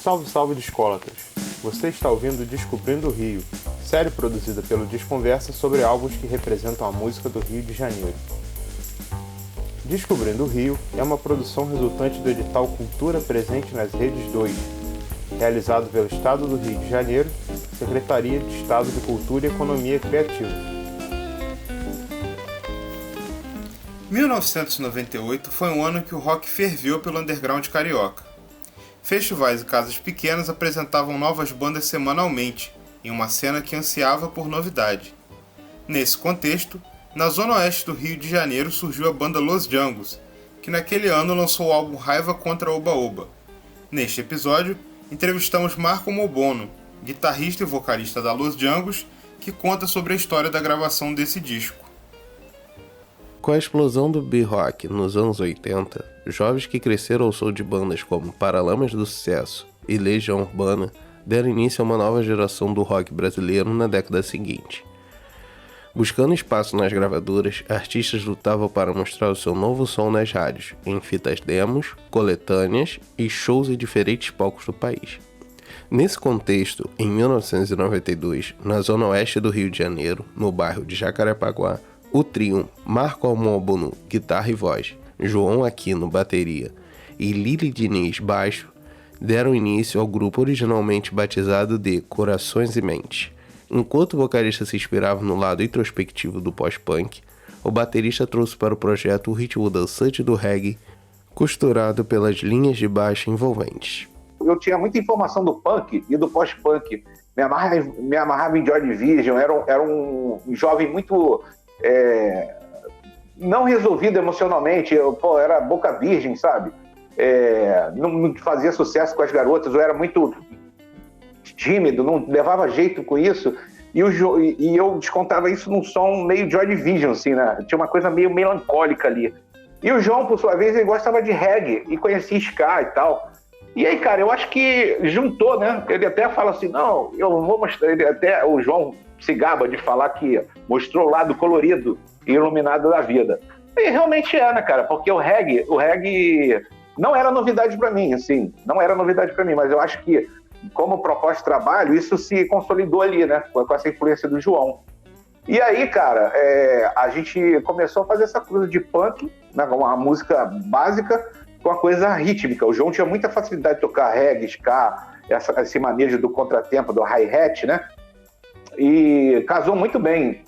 Salve, salve discólatras! Você está ouvindo Descobrindo o Rio, série produzida pelo Desconversa sobre álbuns que representam a música do Rio de Janeiro. Descobrindo o Rio é uma produção resultante do edital Cultura Presente nas Redes 2, realizado pelo Estado do Rio de Janeiro, Secretaria de Estado de Cultura e Economia Criativa. 1998 foi um ano em que o rock ferveu pelo underground carioca. Festivais e casas pequenas apresentavam novas bandas semanalmente, em uma cena que ansiava por novidade. Nesse contexto, na zona oeste do Rio de Janeiro surgiu a banda Los Djangos, que naquele ano lançou o álbum Raiva Contra Oba Oba. Neste episódio, entrevistamos Marco Mobono, guitarrista e vocalista da Los Djangos, que conta sobre a história da gravação desse disco. Com a explosão do B-Rock nos anos 80, jovens que cresceram ao som de bandas como Paralamas do Sucesso e Legião Urbana deram início a uma nova geração do rock brasileiro na década seguinte. Buscando espaço nas gravadoras, artistas lutavam para mostrar o seu novo som nas rádios, em fitas demos, coletâneas e shows em diferentes palcos do país. Nesse contexto, em 1992, na zona oeste do Rio de Janeiro, no bairro de Jacarepaguá, o trio Marco Mobono, guitarra e voz, João Aquino, bateria e Lili Diniz, baixo, deram início ao grupo originalmente batizado de Corações e Mentes. Enquanto o vocalista se inspirava no lado introspectivo do pós-punk, o baterista trouxe para o projeto o ritmo dançante do reggae, costurado pelas linhas de baixo envolventes. Eu tinha muita informação do punk e do pós-punk. Me amarrava em Joy Division, era um jovem muito... não resolvido emocionalmente, eu era boca virgem, sabe? Não fazia sucesso com as garotas, eu era muito tímido, não levava jeito com isso, e eu descontava isso num som meio Joy Division, assim, né? Tinha uma coisa meio melancólica ali. E o João, por sua vez, ele gostava de reggae, e conhecia ska e tal. E aí, cara, eu acho que juntou, né? Ele até fala assim, não, eu vou mostrar, o João se gaba de falar que mostrou o lado colorido e iluminado da vida. E realmente né, cara? Porque o reggae não era novidade para mim, assim, não era novidade para mim, mas eu acho que, como proposta de trabalho, isso se consolidou ali, né? Com essa influência do João. E aí, cara, a gente começou a fazer essa coisa de punk, né, uma música básica, com a coisa rítmica. O João tinha muita facilidade de tocar reggae, ska, esse manejo do contratempo, do hi-hat, né? E casou muito bem.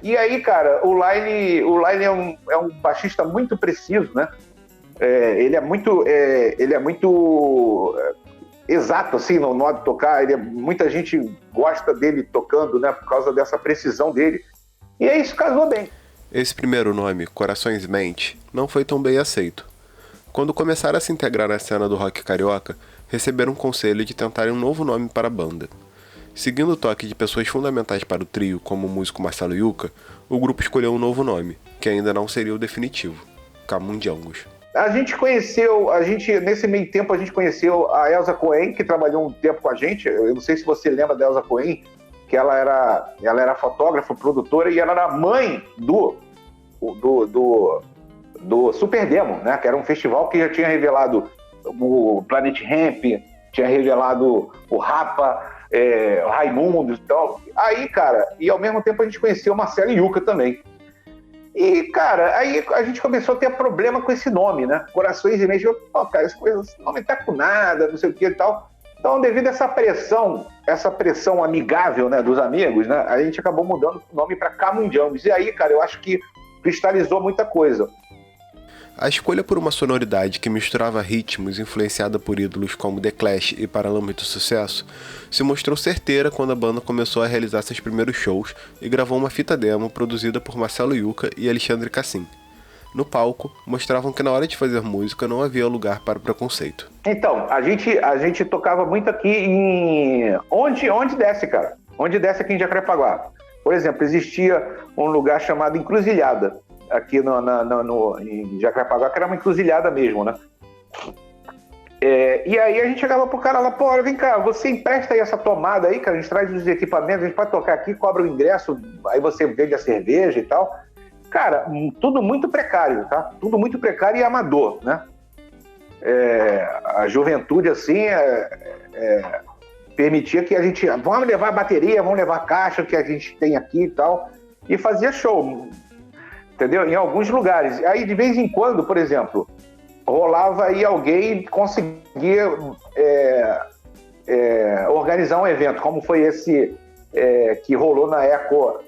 E aí, cara, o Line é um baixista muito preciso, né? Ele é muito exato, assim, no modo de tocar. Muita gente gosta dele tocando, né? Por causa dessa precisão dele. E aí, isso casou bem. Esse primeiro nome, Corações e Mente, não foi tão bem aceito. Quando começaram a se integrar na cena do rock carioca, receberam um conselho de tentarem um novo nome para a banda. Seguindo o toque de pessoas fundamentais para o trio, como o músico Marcelo Yuca, o grupo escolheu um novo nome, que ainda não seria o definitivo, Camundjangos. Nesse meio tempo, a gente conheceu a Elza Cohen, que trabalhou um tempo com a gente. Eu não sei se você lembra da Elza Cohen, que ela era fotógrafa, produtora, e ela era mãe do Super Demo, né? Que era um festival que já tinha revelado o Planet Hemp, tinha revelado o Rapa, o Raimundo e tal. Aí, cara, e ao mesmo tempo a gente conheceu o Marcelo Yuca também. E, cara, aí a gente começou a ter problema com esse nome, né? Corações e Mentes. Cara, esse nome tá com nada, não sei o que e tal. Então, devido a essa pressão amigável, né, dos amigos, né, a gente acabou mudando o nome para Camundjangos. E aí, cara, eu acho que cristalizou muita coisa. A escolha por uma sonoridade que misturava ritmos influenciada por ídolos como The Clash e Paralamas do Sucesso se mostrou certeira quando a banda começou a realizar seus primeiros shows e gravou uma fita demo produzida por Marcelo Yuca e Alexandre Cassim. No palco, mostravam que na hora de fazer música não havia lugar para o preconceito. Então, a gente tocava muito aqui em... Onde desce, cara? Onde desce aqui em Jacarepaguá. Por exemplo, existia um lugar chamado Encruzilhada, aqui em Jacarepaguá, que era uma encruzilhada mesmo, né? E aí a gente chegava pro cara lá, pô, vem cá, você empresta aí essa tomada aí, cara, a gente traz os equipamentos, a gente pode tocar aqui, cobra o ingresso, aí você vende a cerveja e tal. Cara, tudo muito precário, tá? Tudo muito precário e amador, né? a juventude, assim, permitia que a gente... Vamos levar bateria, vamos levar caixa que a gente tem aqui e tal. E fazia show, entendeu? Em alguns lugares. Aí, de vez em quando, por exemplo, rolava aí alguém conseguia organizar um evento, como foi esse que rolou na Eco.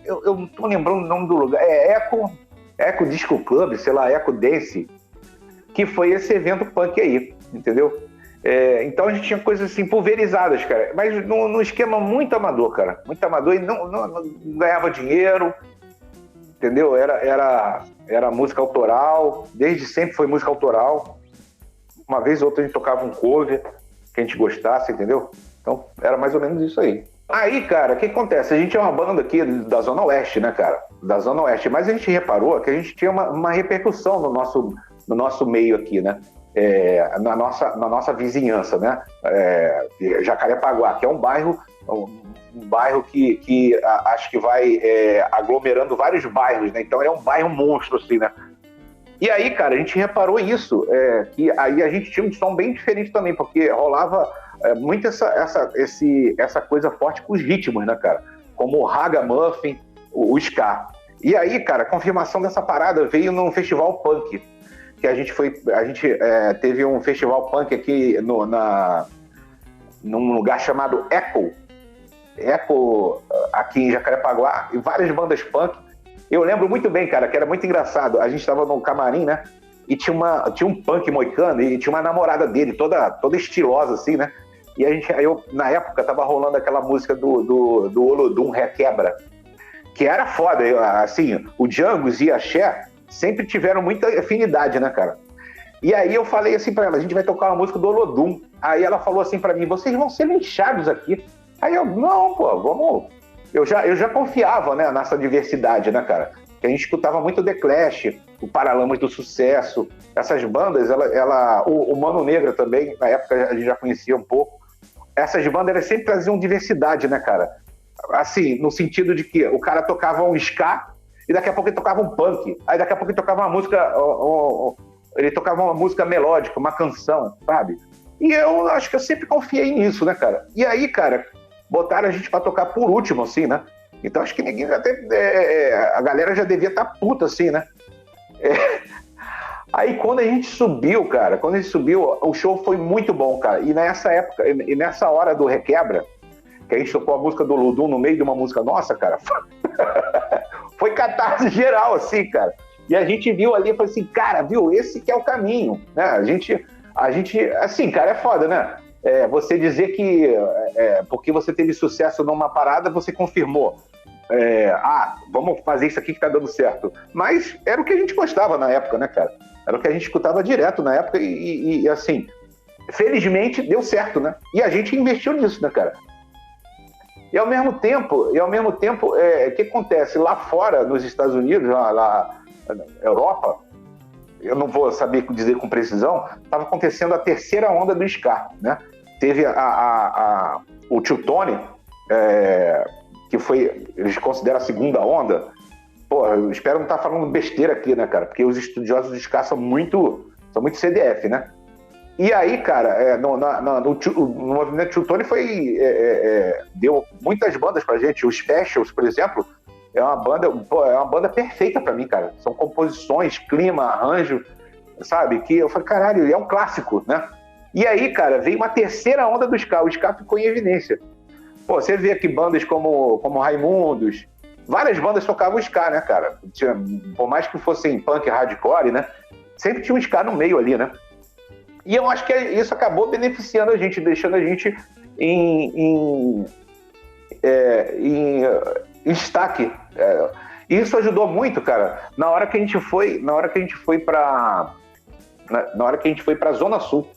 Eu não tô lembrando o nome do lugar. Eco Disco Club, sei lá, Eco Dance, que foi esse evento punk aí, entendeu? Então a gente tinha coisas assim pulverizadas, cara, mas num esquema muito amador, cara, muito amador, e não ganhava dinheiro, entendeu? Era música autoral, desde sempre foi música autoral. Uma vez ou outra a gente tocava um cover que a gente gostasse, entendeu? Então era mais ou menos isso aí. Aí, cara, o que acontece? A gente é uma banda aqui da Zona Oeste, né, cara? Da Zona Oeste, mas a gente reparou que a gente tinha uma repercussão no nosso meio aqui, né? Na nossa vizinhança, né? Jacarepaguá, que é um bairro que acho que vai aglomerando vários bairros, né? Então é um bairro monstro, assim, né? E aí, cara, a gente reparou isso, que aí a gente tinha um som bem diferente também, porque rolava muito essa coisa forte com os ritmos, né, cara? Como o ragamuffin, o ska. E aí, cara, a confirmação dessa parada veio num festival punk, que a gente teve um festival punk aqui num lugar chamado Eco, aqui em Jacarepaguá, e várias bandas punk. Eu lembro muito bem, cara, que era muito engraçado. A gente estava no camarim, né? E tinha um punk moicano e tinha uma namorada dele, toda estilosa, assim, né? E eu na época, tava rolando aquela música do Olodum, Requebra, que era foda. Assim, o Djangos e a Axé sempre tiveram muita afinidade, né, cara? E aí eu falei assim pra ela, a gente vai tocar uma música do Olodum. Aí ela falou assim pra mim, vocês vão ser linchados aqui. Aí eu, não, pô, vamos... Eu já confiava, né, nessa diversidade, né, cara? Que a gente escutava muito The Clash, o Paralamas do Sucesso, essas bandas, o Mano Negra também, na época a gente já conhecia um pouco. Essas bandas, elas sempre traziam diversidade, né, cara? Assim, no sentido de que o cara tocava um ska e daqui a pouco ele tocava um punk, aí daqui a pouco ele tocava uma música, ele tocava uma música melódica, uma canção, sabe? E eu acho que eu sempre confiei nisso, né, cara? E aí, cara, botaram a gente pra tocar por último, assim, né? Então acho que ninguém a galera já devia estar puta, assim, né? Aí quando a gente subiu, cara, o show foi muito bom, cara. E nessa época, e nessa hora do Requebra, que a gente tocou a música do Ludum no meio de uma música nossa, cara, foi catarse geral, assim, cara. E a gente viu ali e falou assim, cara, viu, esse que é o caminho, né? A gente, assim, cara, é foda, né? Você dizer que porque você teve sucesso numa parada, você confirmou. Vamos fazer isso aqui que tá dando certo. Mas era o que a gente gostava na época, né, cara? Era o que a gente escutava direto na época e assim, felizmente deu certo, né? E a gente investiu nisso, né, cara? E ao mesmo tempo, o que acontece? Lá fora, nos Estados Unidos, lá na Europa, eu não vou saber dizer com precisão, estava acontecendo a terceira onda do ska, né? Teve o Tio Tony, que foi, eles consideram a segunda onda. Pô, eu espero não estar falando besteira aqui, né, cara? Porque os estudiosos de ska são muito CDF, né? E aí, cara, no movimento Tio Tony deu muitas bandas pra gente. Os Specials, por exemplo, é uma banda perfeita pra mim, cara. São composições, clima, arranjo, sabe? Que eu falei, caralho, é um clássico, né? E aí, cara, veio uma terceira onda do ska. O ska ficou em evidência. Pô, você vê aqui bandas como Raimundos, várias bandas tocavam ska, né, cara? Por mais que fossem punk hardcore, né? Sempre tinha um ska no meio ali, né? E eu acho que isso acabou beneficiando a gente, deixando a gente em destaque. Isso ajudou muito, cara. Na hora que a gente foi pra Zona Sul.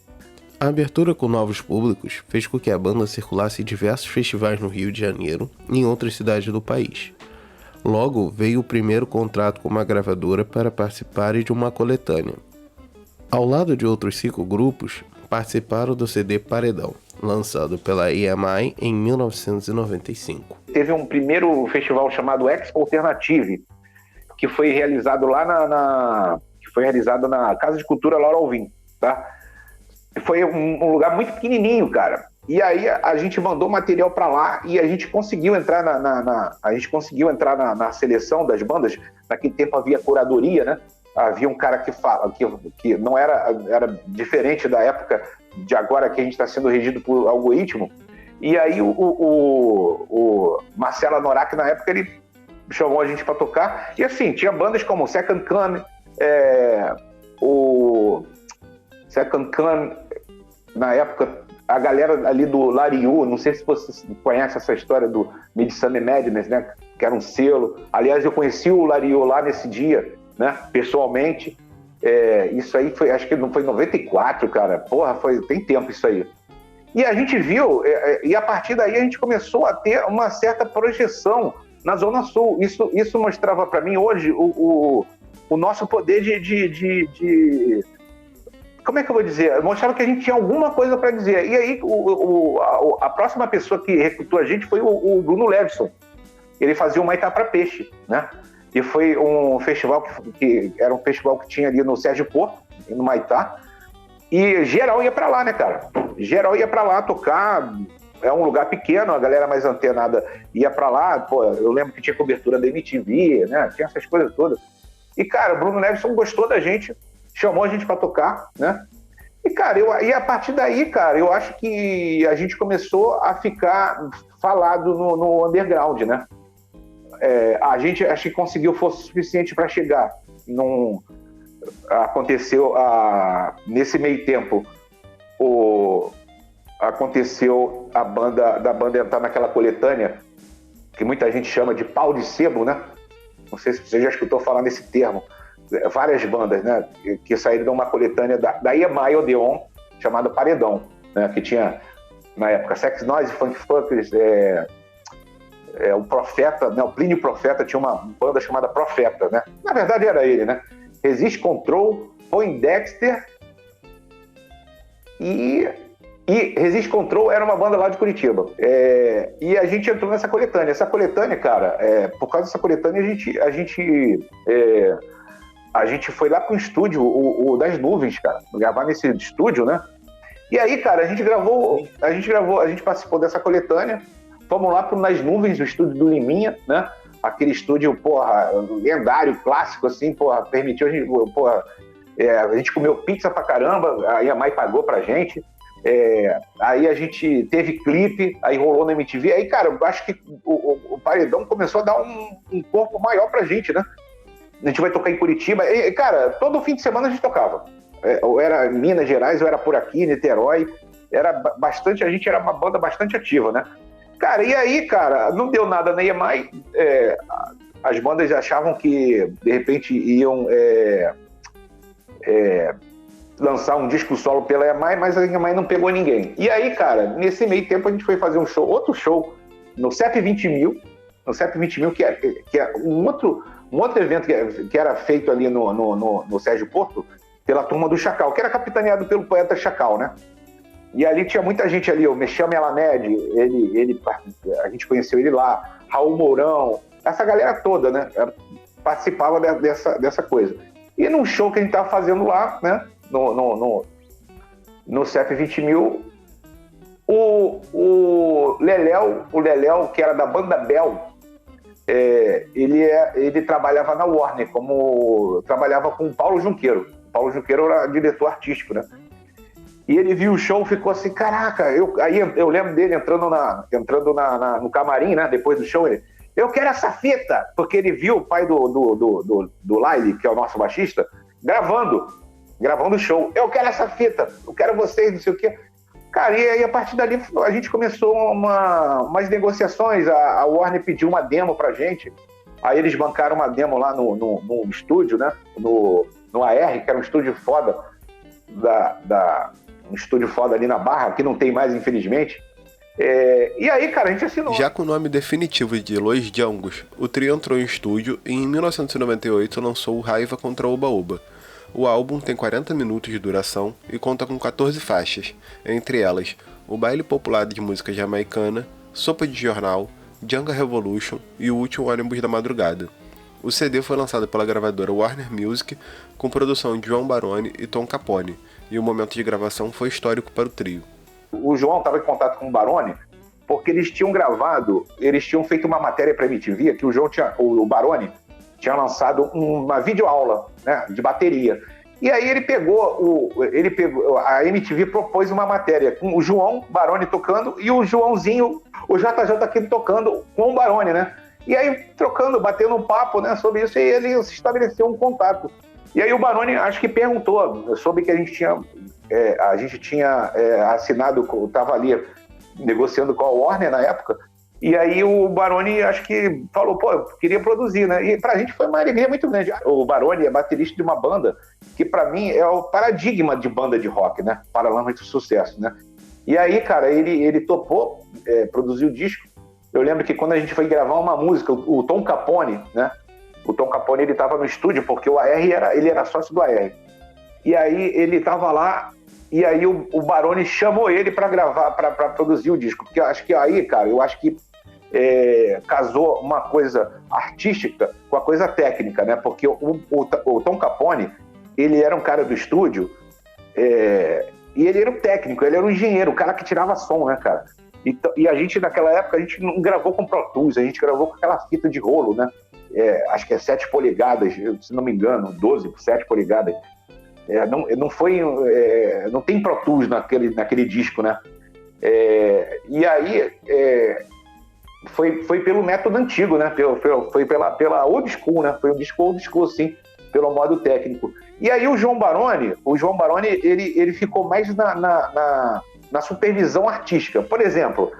A abertura com novos públicos fez com que a banda circulasse em diversos festivais no Rio de Janeiro e em outras cidades do país. Logo, veio o primeiro contrato com uma gravadora para participarem de uma coletânea. Ao lado de outros 5 grupos, participaram do CD Paredão, lançado pela EMI em 1995. Teve um primeiro festival chamado Expo Alternative, que foi realizado lá na Casa de Cultura Laura Alvim. tá? Foi um lugar muito pequenininho, cara. E aí a gente mandou material para lá e a gente conseguiu entrar na seleção das bandas. Naquele tempo havia curadoria, né? Havia um cara que não era diferente da época de agora, que a gente está sendo regido por algoritmo. E aí o Marcelo Anorak, na época, ele chamou a gente para tocar. E assim, tinha bandas como Second Coming, o Second Coming, na época, a galera ali do Lariu, não sei se você conhece essa história do Midsummer Madness, né? Que era um selo. Aliás, eu conheci o Lariu lá nesse dia, né? Pessoalmente. Isso aí foi, acho que não foi em 94, cara. Porra, tem tempo isso aí. E a gente viu, e a partir daí a gente começou a ter uma certa projeção na Zona Sul. Isso mostrava para mim hoje o nosso poder de como é que eu vou dizer? Mostrava que a gente tinha alguma coisa para dizer. E aí a próxima pessoa que recrutou a gente foi o Bruno Levison. Ele fazia o Maitá para Peixe, né? E foi um festival que era um festival que tinha ali no Sérgio Porto, no Maitá. E geral ia para lá, né, cara? Geral ia para lá tocar. É um lugar pequeno, a galera mais antenada ia para lá. Pô, eu lembro que tinha cobertura da MTV, né? Tinha essas coisas todas. E, cara, o Bruno Levison gostou da gente, chamou a gente para tocar, né? E, cara, e a partir daí, cara, eu acho que a gente começou a ficar falado no underground, né? A gente acho que conseguiu força suficiente para chegar. Aconteceu nesse meio tempo, aconteceu da banda entrar naquela coletânea que muita gente chama de pau de sebo, né? Não sei se você já escutou falar nesse termo. Várias bandas, né, que saíram de uma coletânea da EMI Odeon, chamada Paredão, né, que tinha, na época, Sex Noise, Funk Funkers, o Profeta, né, o Plínio Profeta tinha uma banda chamada Profeta, né? Na verdade era ele, né? Resist Control, Poindexter e Resist Control era uma banda lá de Curitiba. E a gente entrou nessa coletânea. Essa coletânea, cara, por causa dessa coletânea, a gente foi lá pro estúdio, o das Nuvens, cara, gravar nesse estúdio, né? E aí, cara, a gente participou dessa coletânea, fomos lá pro Nas Nuvens, o estúdio do Liminha, né? Aquele estúdio, porra, lendário, clássico, assim, porra, permitiu a gente, porra, a gente comeu pizza pra caramba, a Yamai pagou pra gente, aí a gente teve clipe, aí rolou na MTV, aí, cara, eu acho que o Paredão começou a dar um corpo maior pra gente, né? A gente vai tocar em Curitiba. E, cara, todo fim de semana a gente tocava. Ou era em Minas Gerais, ou era por aqui, Niterói. A gente era uma banda bastante ativa, né? Cara, e aí, cara, não deu nada na EMI. As bandas achavam que, de repente, iam lançar um disco solo pela EMI, mas a EMI não pegou ninguém. E aí, cara, nesse meio tempo a gente foi fazer outro show, no CEP 20.000. No CEP 20.000, que é um outro evento que era feito ali no Sérgio Porto, pela turma do Chacal, que era capitaneado pelo poeta Chacal, né? E ali tinha muita gente ali, o Mechame Alamed, a gente conheceu ele lá, Raul Mourão, essa galera toda, né? Participava dessa coisa. E num show que a gente tava fazendo lá, né? No CEP 20.000, o Leléu, que era da banda Bel, ele trabalhava na Warner, trabalhava com o Paulo Junqueiro. O Paulo Junqueiro era diretor artístico, né? E ele viu o show, ficou assim, caraca, aí eu lembro dele entrando no camarim, né? Depois do show, eu quero essa fita, porque ele viu o pai do Laile, que é o nosso baixista, gravando o show. Eu quero essa fita, eu quero vocês, não sei o quê. Cara, e aí a partir dali a gente começou umas negociações, a Warner pediu uma demo pra gente, aí eles bancaram uma demo lá no estúdio, né, no AR, que era um estúdio foda, um estúdio foda ali na Barra, que não tem mais, infelizmente. E aí, cara, a gente assinou. Já com o nome definitivo de Los Djangos, o trio entrou em estúdio e em 1998 lançou o Raiva contra Oba Oba. O álbum tem 40 minutos de duração e conta com 14 faixas, entre elas o Baile Popular de Música Jamaicana, Sopa de Jornal, Djanga Revolution e O Último Ônibus da Madrugada. O CD foi lançado pela gravadora Warner Music, com produção de João Baroni e Tom Capone, E o momento de gravação foi histórico para o trio. O João estava em contato com o Baroni, porque eles tinham feito uma matéria para a MTV, que o Baroni tinha lançado uma videoaula, né, de bateria. E aí a MTV propôs uma matéria com o João Baroni tocando e o Joãozinho, o JJ aqui tocando com o Baroni, né? E aí trocando, batendo um papo, né, sobre isso, e ele se estabeleceu um contato. E aí o Baroni, acho que perguntou, soube que a gente tinha assinado, estava ali negociando com a Warner na época, e aí o Baroni, acho que falou, pô, eu queria produzir, né? E pra gente foi uma alegria muito grande. O Baroni é baterista de uma banda que pra mim é o paradigma de banda de rock, né? Paralamas de Sucesso, né? E aí, cara, ele topou produzir o disco. Eu lembro que quando a gente foi gravar uma música, o Tom Capone, né? O Tom Capone, ele tava no estúdio, porque o AR ele era sócio do AR. E aí ele tava lá, e aí o Baroni chamou ele para gravar, para produzir o disco. Porque eu acho que aí, cara, casou uma coisa artística com a coisa técnica, né? Porque o Tom Capone, ele era um cara do estúdio, e ele era um técnico, ele era um engenheiro, o cara que tirava som, né, cara? E a gente, naquela época, a gente não gravou com Pro Tools, a gente gravou com aquela fita de rolo, né? Acho que é 7 polegadas, se não me engano, 12, 7 polegadas. Não tem Pro Tools naquele disco, né? E aí foi pelo método antigo, né? Foi pela old school, né? Foi um disco old school, sim, pelo modo técnico. E aí o João Baroni, ele ficou mais na supervisão artística. Por exemplo,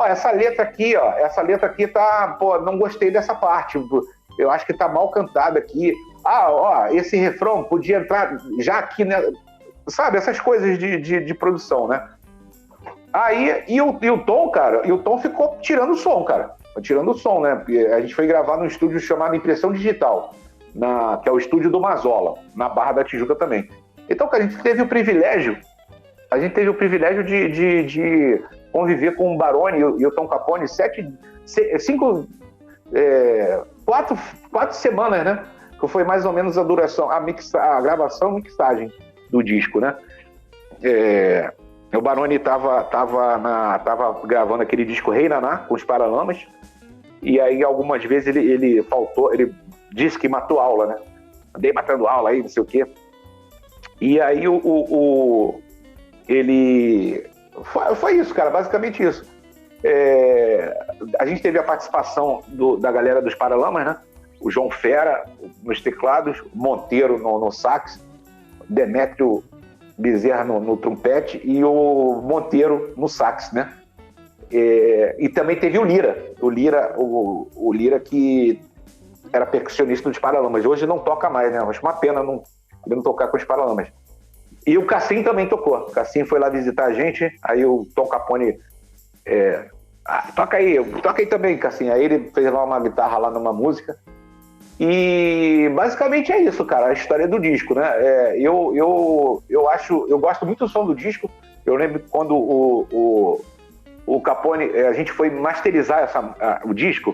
essa letra aqui tá, não gostei dessa parte, eu acho que tá mal cantada aqui. Esse refrão podia entrar já aqui, né? Sabe, essas coisas de produção, né? Aí, e o Tom, cara, ficou tirando o som, cara. Tirando o som, né? Porque a gente foi gravar num estúdio chamado Impressão Digital, que é o estúdio do Mazola, na Barra da Tijuca também. Então, cara, a gente teve o privilégio de conviver com o Baroni e o Tom Capone 4 semanas, né? Que foi mais ou menos a duração, a gravação e mixagem do disco, né? O Baroni tava gravando aquele disco Rei Naná, com os Paralamas, e aí algumas vezes ele faltou, ele disse que matou aula, né? Andei matando aula aí, não sei o quê. E aí foi isso, cara, basicamente isso. A gente teve a participação da galera dos Paralamas, né? O João Fera nos teclados, Monteiro no sax, Demétrio Bezerra no trompete e o Monteiro no sax, né? E também teve o Lira que era percussionista dos Paralamas. Hoje não toca mais, né? Acho uma pena não tocar com os Paralamas. E o Cassim também tocou. O Cassim foi lá visitar a gente, aí o Tom Capone toca aí também, Cassim. Aí ele fez lá uma guitarra lá numa música. E basicamente é isso, cara, a história do disco, né? Eu gosto muito do som do disco. Eu lembro quando o Capone, a gente foi masterizar o disco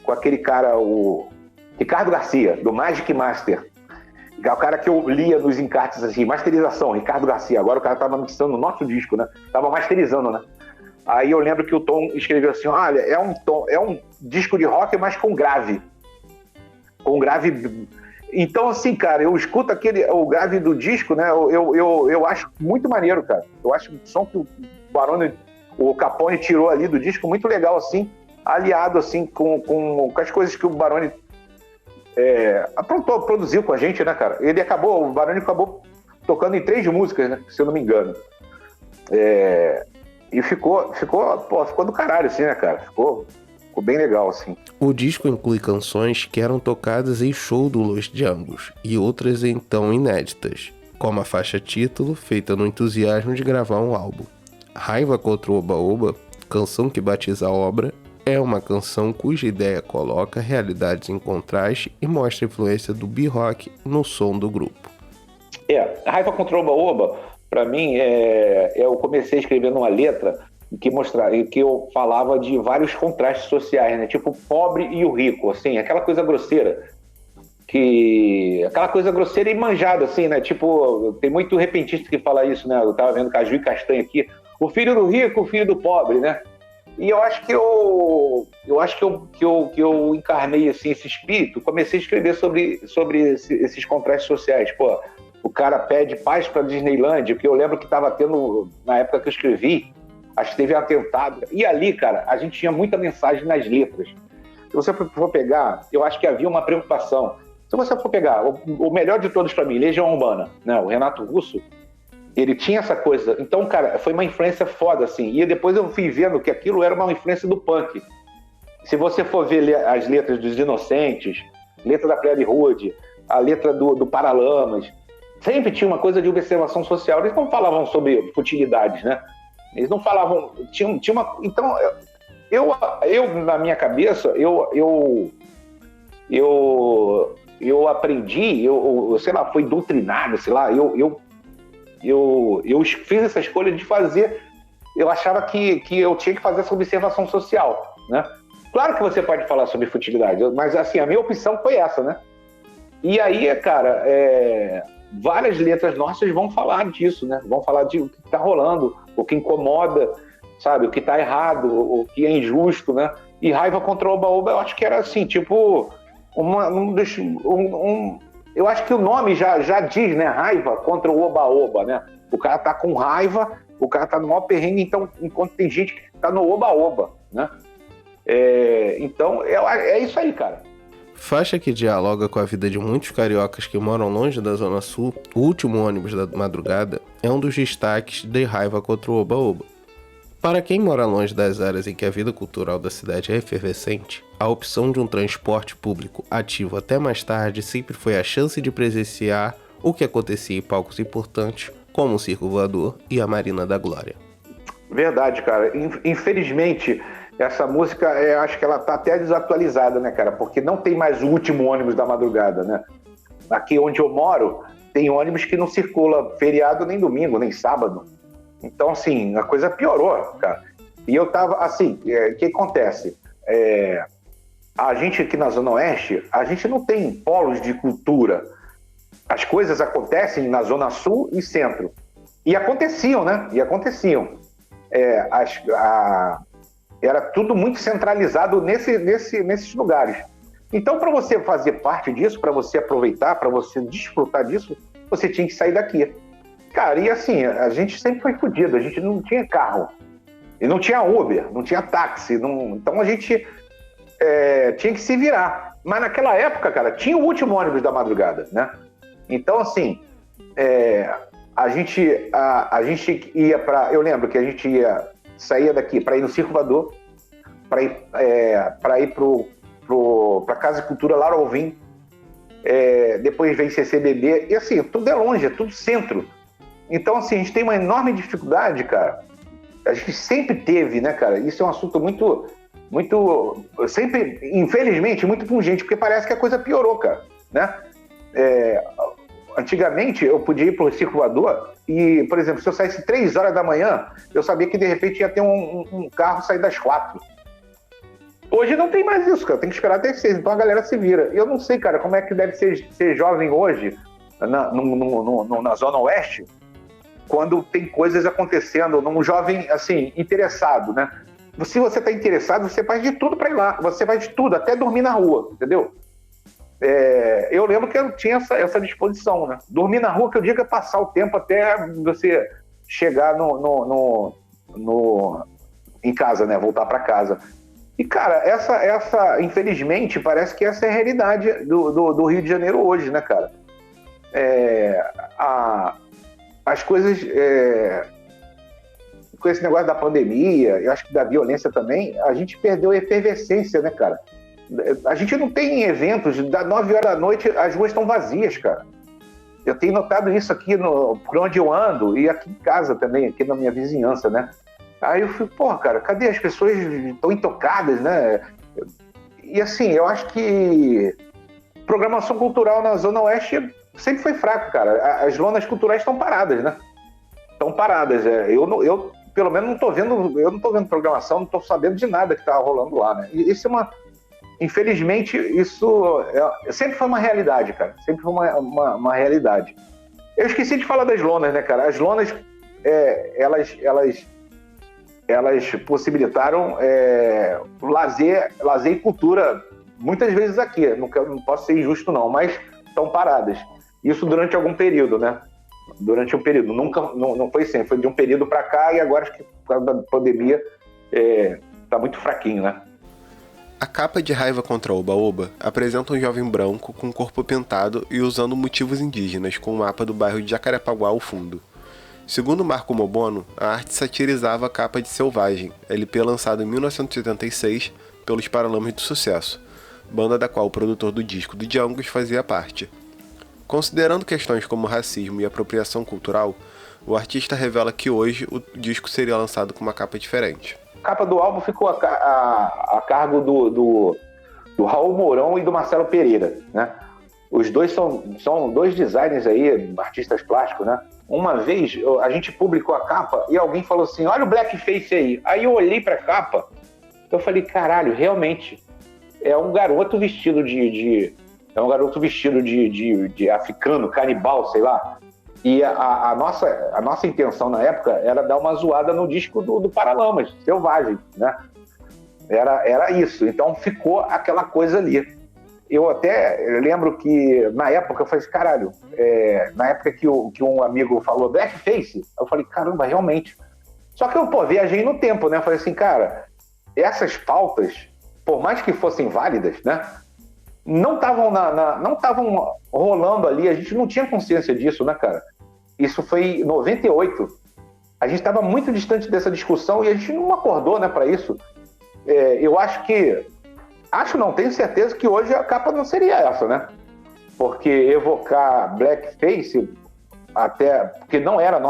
com aquele cara, o Ricardo Garcia, do Magic Master. É o cara que eu lia nos encartes assim, masterização, Ricardo Garcia. Agora o cara tava mixando o nosso disco, né? Tava masterizando, né? Aí eu lembro que o Tom escreveu assim, olha, é um disco de rock, mas com grave. Com grave. Então, assim, cara, eu escuto o grave do disco, né? Eu acho muito maneiro, cara. Eu acho o som que o Capone tirou ali do disco muito legal, assim, aliado, assim, com as coisas que o Baroni produziu com a gente, né, cara? O Baroni acabou tocando em 3 músicas, né? Se eu não me engano. E ficou do caralho, assim, né, cara? Ficou bem legal, assim. O disco inclui canções que eram tocadas em show do Los Django e outras então inéditas, como a faixa título, feita no entusiasmo de gravar um álbum. Raiva contra o Oba Oba, canção que batiza a obra, é uma canção cuja ideia coloca realidades em contraste e mostra a influência do B-Rock no som do grupo. Raiva contra o Oba Oba, pra mim, eu comecei escrevendo uma letra em que eu falava de vários contrastes sociais, né? Tipo o pobre e o rico, assim, aquela coisa grosseira. que aquela coisa grosseira e manjada, assim, né? Tipo, tem muito repentista que fala isso, né? Eu tava vendo Caju e Castanha aqui. O filho do rico, o filho do pobre, né? E eu acho que eu encarnei assim, esse espírito, comecei a escrever sobre esses contrastes sociais. Pô, o cara pede paz para Disneylândia, porque eu lembro que estava tendo, na época que eu escrevi, acho que teve um atentado. E ali, cara, a gente tinha muita mensagem nas letras. Se você for pegar, eu acho que havia uma preocupação. Se você for pegar o melhor de todos para mim, Legião Urbana, né? O Renato Russo, ele tinha essa coisa. Então, cara, foi uma influência foda, assim. E depois eu fui vendo que aquilo era uma influência do punk. Se você for ver as letras dos Inocentes, letra da Plebe Rude, a letra do Paralamas, sempre tinha uma coisa de observação social. Eles não falavam sobre futilidades, né? Eles não falavam... Tinha uma... Então, eu na minha cabeça, eu aprendi, sei lá, fui doutrinado, sei lá, eu fiz essa escolha de fazer, eu achava que eu tinha que fazer essa observação social, né? Claro que você pode falar sobre futilidade, mas assim, a minha opção foi essa, né? E aí, cara, várias letras nossas vão falar disso, né? Vão falar de o que tá rolando, o que incomoda, sabe? O que tá errado, o que é injusto, né? E Raiva contra o Oba-Oba, eu acho que era assim, tipo, eu acho que o nome já diz, né? Raiva contra o Oba-Oba, né? O cara tá com raiva, o cara tá no maior perrengue, então, enquanto tem gente que tá no Oba-Oba, né? Então, é isso aí, cara. Faixa que dialoga com a vida de muitos cariocas que moram longe da Zona Sul, O Último Ônibus da Madrugada é um dos destaques de Raiva contra o Oba-Oba. Para quem mora longe das áreas em que a vida cultural da cidade é efervescente, a opção de um transporte público ativo até mais tarde sempre foi a chance de presenciar o que acontecia em palcos importantes, como o Circo Voador e a Marina da Glória. Verdade, cara. Infelizmente, essa música, acho que ela tá até desatualizada, né, cara? Porque não tem mais o Último Ônibus da Madrugada, né? Aqui onde eu moro, tem ônibus que não circula feriado nem domingo, nem sábado. Então, assim, a coisa piorou, cara. E eu tava, assim, o que acontece? A gente aqui na Zona Oeste, a gente não tem polos de cultura. As coisas acontecem na Zona Sul e Centro. E aconteciam, né? Era tudo muito centralizado nesses lugares. Então, para você fazer parte disso, para você aproveitar, para você desfrutar disso, você tinha que sair daqui. Cara, e assim, a gente sempre foi fodido, a gente não tinha carro, e não tinha Uber, não tinha táxi, então a gente tinha que se virar. Mas naquela época, cara, tinha o Último Ônibus da Madrugada, né? Então, assim, a gente ia para... Eu lembro que a gente saía daqui para ir no Circo Voador, para ir para Casa de Cultura Lar Alvim, depois vem CCBB, e assim, tudo é longe, é tudo centro. Então, assim, a gente tem uma enorme dificuldade, cara. A gente sempre teve, né, cara? Isso é um assunto muito, sempre, infelizmente, muito pungente, porque parece que a coisa piorou, cara, né? Antigamente, eu podia ir pro Circo Voador e, por exemplo, se eu saísse 3 horas da manhã, eu sabia que, de repente, ia ter um carro sair das 4. Hoje não tem mais isso, cara. Tem que esperar até 6, então a galera se vira. E eu não sei, cara, como é que deve ser jovem hoje na Zona Oeste, quando tem coisas acontecendo, num jovem, assim, interessado, né? Se você tá interessado, você faz de tudo para ir lá. Você faz de tudo, até dormir na rua, entendeu? Eu lembro que eu tinha essa disposição, né? Dormir na rua, que eu digo, é passar o tempo até você chegar em casa, né? Voltar para casa. E, cara, essa, infelizmente, parece que essa é a realidade do Rio de Janeiro hoje, né, cara? As coisas, com esse negócio da pandemia, eu acho que da violência também, a gente perdeu a efervescência, né, cara? A gente não tem eventos, das 9 horas da noite as ruas estão vazias, cara. Eu tenho notado isso aqui por onde eu ando e aqui em casa também, aqui na minha vizinhança, né? Aí eu fui, porra, cara, cadê as pessoas estão intocadas, né? E assim, eu acho que programação cultural na Zona Oeste sempre foi fraca, cara. As lonas culturais estão paradas, né? Estão paradas. Eu, pelo menos, não tô vendo programação, não tô sabendo de nada que tá rolando lá, né? E isso é infelizmente, isso sempre foi uma realidade, cara. Sempre foi uma realidade. Eu esqueci de falar das lonas, né, cara? As lonas, elas possibilitaram lazer e cultura, muitas vezes aqui. Não posso ser injusto, não, mas estão paradas. Isso durante algum período, né? Durante um período. Não foi sempre, foi de um período para cá e agora, acho que por causa da pandemia, tá muito fraquinho, né? A capa de Raiva contra Oba-Oba apresenta um jovem branco com o corpo pintado e usando motivos indígenas, com o mapa do bairro de Jacarepaguá ao fundo. Segundo Marco Mobono, a arte satirizava a capa de Selvagem, LP lançado em 1986 pelos Paralamas do Sucesso, banda da qual o produtor do disco do Django fazia parte. Considerando questões como racismo e apropriação cultural, o artista revela que hoje o disco seria lançado com uma capa diferente. A capa do álbum ficou a cargo do Raul Mourão e do Marcelo Pereira, né? Os dois são dois designers aí, artistas plásticos, né? Uma vez a gente publicou a capa e alguém falou assim, olha o blackface aí. Aí eu olhei pra capa, eu falei, caralho, realmente, é um garoto vestido de africano, canibal, sei lá. E a nossa intenção na época era dar uma zoada no disco do Paralamas, Selvagem, né? Era isso. Então ficou aquela coisa ali. Eu até lembro que na época eu falei assim, caralho, na época que um amigo falou blackface, eu falei, caramba, realmente. Só que eu, viajei no tempo, né? Eu falei assim, cara, essas pautas, por mais que fossem válidas, né? Não estavam rolando ali, a gente não tinha consciência disso, né, cara? Isso foi em 98. A gente estava muito distante dessa discussão e a gente não acordou, né, para isso. Eu acho que... tenho certeza que hoje a capa não seria essa, né? Porque evocar blackface, até... Porque não era a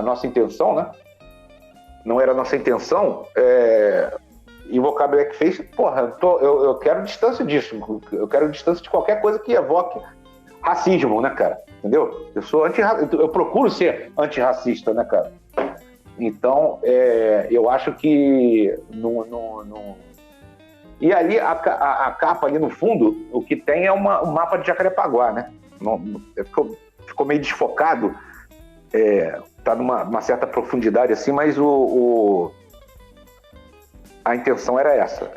nossa intenção, né? Não era a nossa intenção... Invocar blackface, porra, eu quero distância disso. Eu quero distância de qualquer coisa que evoque racismo, né, cara? Entendeu? Eu procuro ser antirracista, né, cara? Então, eu acho que E ali, a capa ali no fundo, o que tem é um mapa de Jacarepaguá, né? Ficou meio desfocado, tá numa certa profundidade assim, mas a intenção era essa.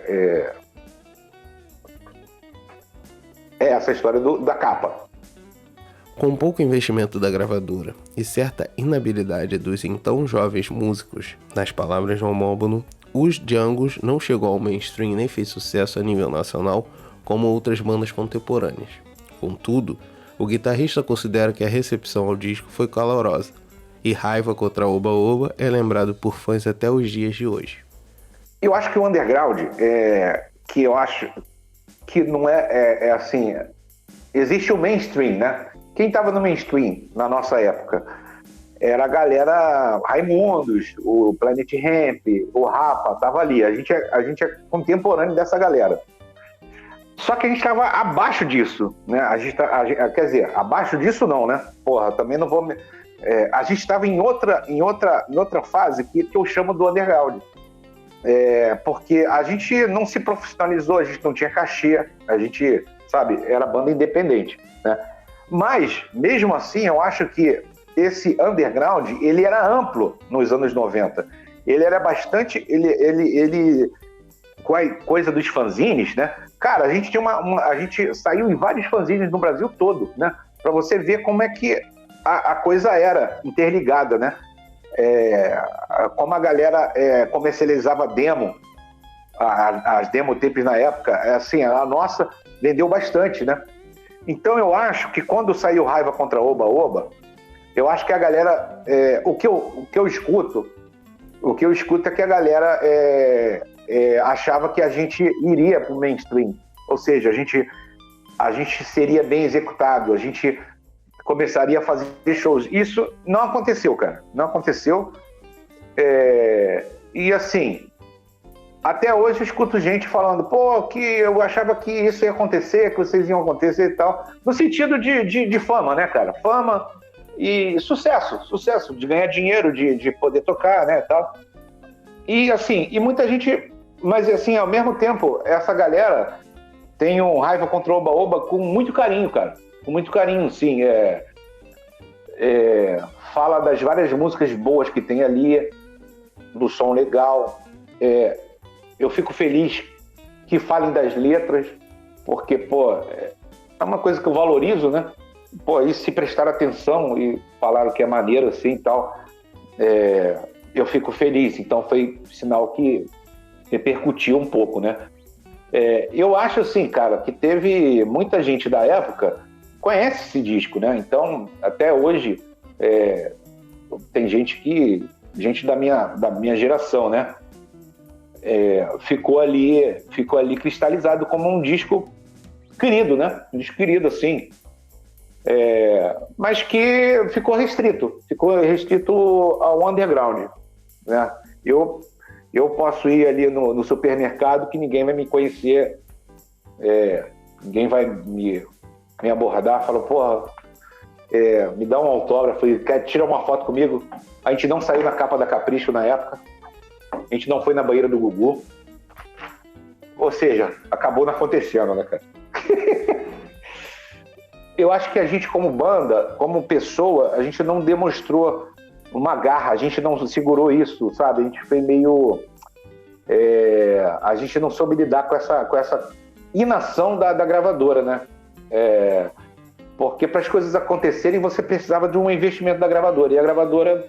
Essa a história da capa. Com pouco investimento da gravadora e certa inabilidade dos então jovens músicos, nas palavras de Mobono, os Djangos não chegou ao mainstream nem fez sucesso a nível nacional como outras bandas contemporâneas. Contudo, o guitarrista considera que a recepção ao disco foi calorosa, e Raiva contra Oba-Oba é lembrado por fãs até os dias de hoje. Eu acho que o underground, que eu acho que não assim... Existe o mainstream, né? Quem estava no mainstream na nossa época era a galera Raimundos, o Planet Hemp, o Rapa, tava ali. A gente é contemporâneo dessa galera. Só que a gente estava abaixo disso, né? Quer dizer, abaixo disso não, né? Porra, também não vou... a gente estava em outra fase que eu chamo do underground. Porque a gente não se profissionalizou, a gente não tinha cachê, a gente, sabe, era banda independente, né? Mas, mesmo assim, eu acho que esse underground, ele era amplo nos anos 90. Ele era bastante... Ele com a coisa dos fanzines, né? Cara, a gente tinha a gente saiu em vários fanzines no Brasil todo, né? Pra você ver como é que a coisa era interligada, né? Como a galera comercializava demo, as demo tapes na época, assim, a nossa vendeu bastante, né? Então eu acho que quando saiu Raiva contra Oba-Oba, eu acho que a galera, o que eu escuto é que a galera achava que a gente iria pro mainstream, ou seja, a gente seria bem executado, a gente começaria a fazer shows. Isso não aconteceu, cara. Não aconteceu. E assim, até hoje eu escuto gente falando, que eu achava que isso ia acontecer, que vocês iam acontecer e tal. No sentido de fama, né, cara? Fama e sucesso, de ganhar dinheiro, de poder tocar, né, tal. E assim, e muita gente... Mas assim, ao mesmo tempo, essa galera tenho Raiva contra o Oba-Oba com muito carinho, cara. Com muito carinho, sim. Fala das várias músicas boas que tem ali, do som legal. Eu fico feliz que falem das letras, porque, pô, é uma coisa que eu valorizo, né? Pô, e se prestar atenção e falaram que é maneiro assim e tal, eu fico feliz. Então foi sinal que repercutiu um pouco, né? Eu acho assim, cara, que teve muita gente da época conhece esse disco, né? Então, até hoje, tem gente da minha geração, né? Ficou ali cristalizado como um disco querido, né? Um disco querido, assim. Mas que ficou restrito ao underground, né? Eu posso ir ali no supermercado que ninguém vai me conhecer, ninguém vai me abordar, fala, porra, me dá um autógrafo, quer tirar uma foto comigo. A gente não saiu na capa da Capricho na época, a gente não foi na banheira do Gugu, ou seja, acabou não acontecendo, né, cara? Eu acho que a gente, como banda, como pessoa, a gente não demonstrou uma garra, a gente não segurou isso, sabe? A gente foi meio... a gente não soube lidar com essa inação da gravadora, né? Porque para as coisas acontecerem, você precisava de um investimento da gravadora. E a gravadora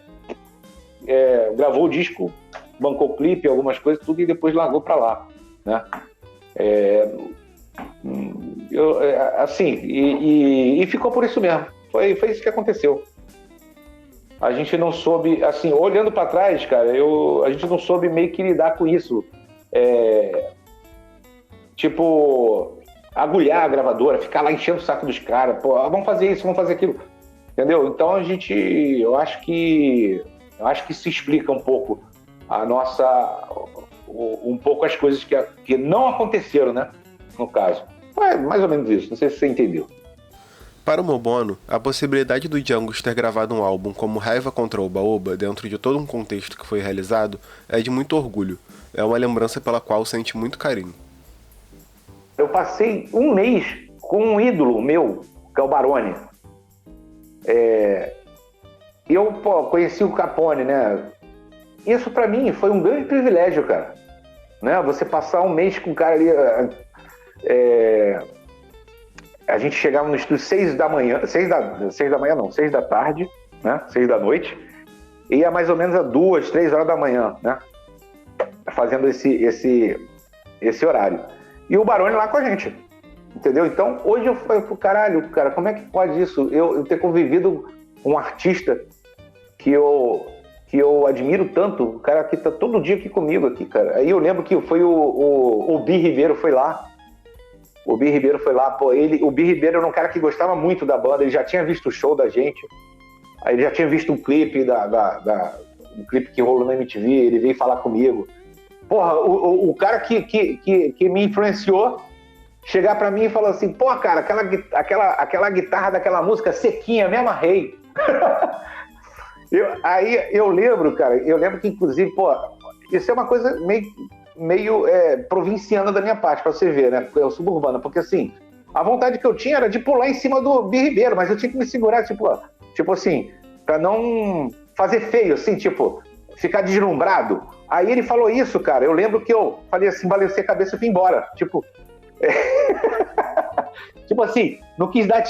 gravou o disco, bancou o clipe, algumas coisas, tudo, e depois largou para lá, né? E ficou por isso mesmo. Foi isso que aconteceu. A gente não soube, assim, olhando para trás, cara, a gente não soube meio que lidar com isso. Tipo, agulhar a gravadora, ficar lá enchendo o saco dos caras, pô, vamos fazer isso, vamos fazer aquilo, entendeu? Então eu acho que se explica um pouco um pouco as coisas que não aconteceram, né, no caso. É mais ou menos isso, não sei se você entendeu. Para o Mobono, a possibilidade do Django ter gravado um álbum como Raiva contra o Oba-Oba dentro de todo um contexto que foi realizado é de muito orgulho. É uma lembrança pela qual sente muito carinho. Eu passei um mês com um ídolo meu, que é o Barone. Eu conheci o Capone, né? Isso pra mim foi um grande privilégio, cara. Né? Você passar um mês com o cara ali... a gente chegava no estúdio 6 da tarde, né? 6 da noite, e ia mais ou menos a 2, 3 horas da manhã, né? Fazendo esse horário. E o Barone lá com a gente, entendeu? Então, hoje eu falei pro caralho, cara, como é que pode isso? Eu ter convivido com um artista que eu admiro tanto, o cara que tá todo dia aqui comigo, aqui, cara. Aí eu lembro que foi o Bi Ribeiro foi lá. O Bi Ribeiro foi lá, pô, o Bi Ribeiro era um cara que gostava muito da banda, ele já tinha visto o show da gente, aí ele já tinha visto um clipe um clipe que rolou na MTV, ele veio falar comigo. Porra, o cara que me influenciou, chegar pra mim e falar assim, pô, cara, aquela guitarra daquela música sequinha, me amarrei. Eu lembro, cara, que inclusive, pô, isso é uma coisa meio provinciana da minha parte, pra você ver, né? Porque eu suburbana, porque assim, a vontade que eu tinha era de pular em cima do Bi Ribeiro, mas eu tinha que me segurar, tipo assim, pra não fazer feio, assim, tipo, ficar deslumbrado. Aí ele falou isso, cara, eu lembro que eu falei assim, balancei a cabeça e fui embora, tipo... tipo assim, não quis dar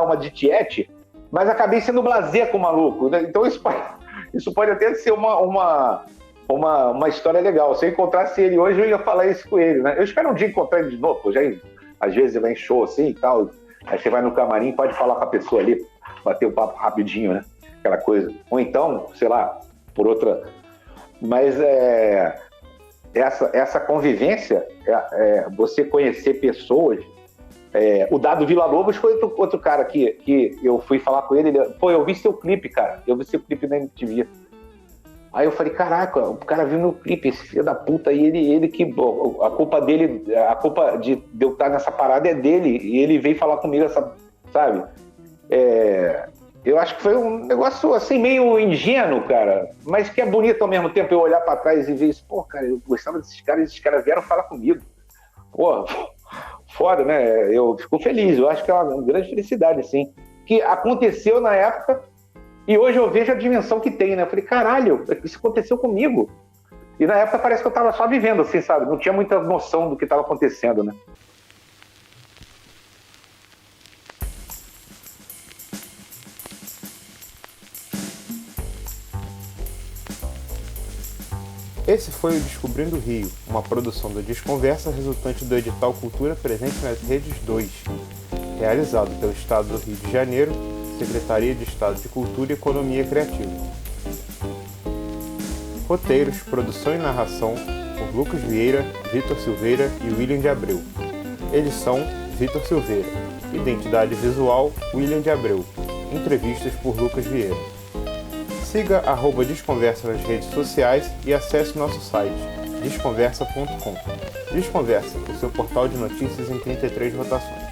uma de tiete, mas acabei sendo blasé com o maluco, né? Então isso pode até ser uma história legal. Se eu encontrasse ele hoje, eu ia falar isso com ele, né? Eu espero um dia encontrar ele de novo, pô, às vezes ele vai em show assim e tal, aí você vai no camarim, pode falar com a pessoa ali, bater o papo rapidinho, né? Aquela coisa. Ou então, sei lá, por outra... Mas essa convivência, você conhecer pessoas... o Dado Villa-Lobos foi outro cara que eu fui falar com ele, pô, eu vi seu clipe, cara, na MTV. Aí eu falei, caraca, o cara viu meu clipe, esse filho da puta, e ele que... A culpa de eu estar nessa parada é dele, e ele veio falar comigo, sabe? Eu acho que foi um negócio, assim, meio ingênuo, cara, mas que é bonito ao mesmo tempo eu olhar pra trás e ver isso, pô, cara, eu gostava desses caras, e esses caras vieram falar comigo. Pô, foda, né? Eu fico feliz, eu acho que é uma grande felicidade, assim. Que aconteceu na época e hoje eu vejo a dimensão que tem, né? Eu falei, caralho, isso aconteceu comigo. E na época parece que eu tava só vivendo, assim, sabe? Não tinha muita noção do que tava acontecendo, né? Esse foi o Descobrindo o Rio, uma produção do Desconversa resultante do edital Cultura Presente nas Redes 2, realizado pelo Estado do Rio de Janeiro, Secretaria de Estado de Cultura e Economia Criativa. Roteiros, produção e narração por Lucas Vieira, Vitor Silveira e William de Abreu. Edição, Vitor Silveira. Identidade visual, William de Abreu. Entrevistas por Lucas Vieira. Siga @Desconversa nas redes sociais e acesse nosso site, desconversa.com. Desconversa, o seu portal de notícias em 33 rotações.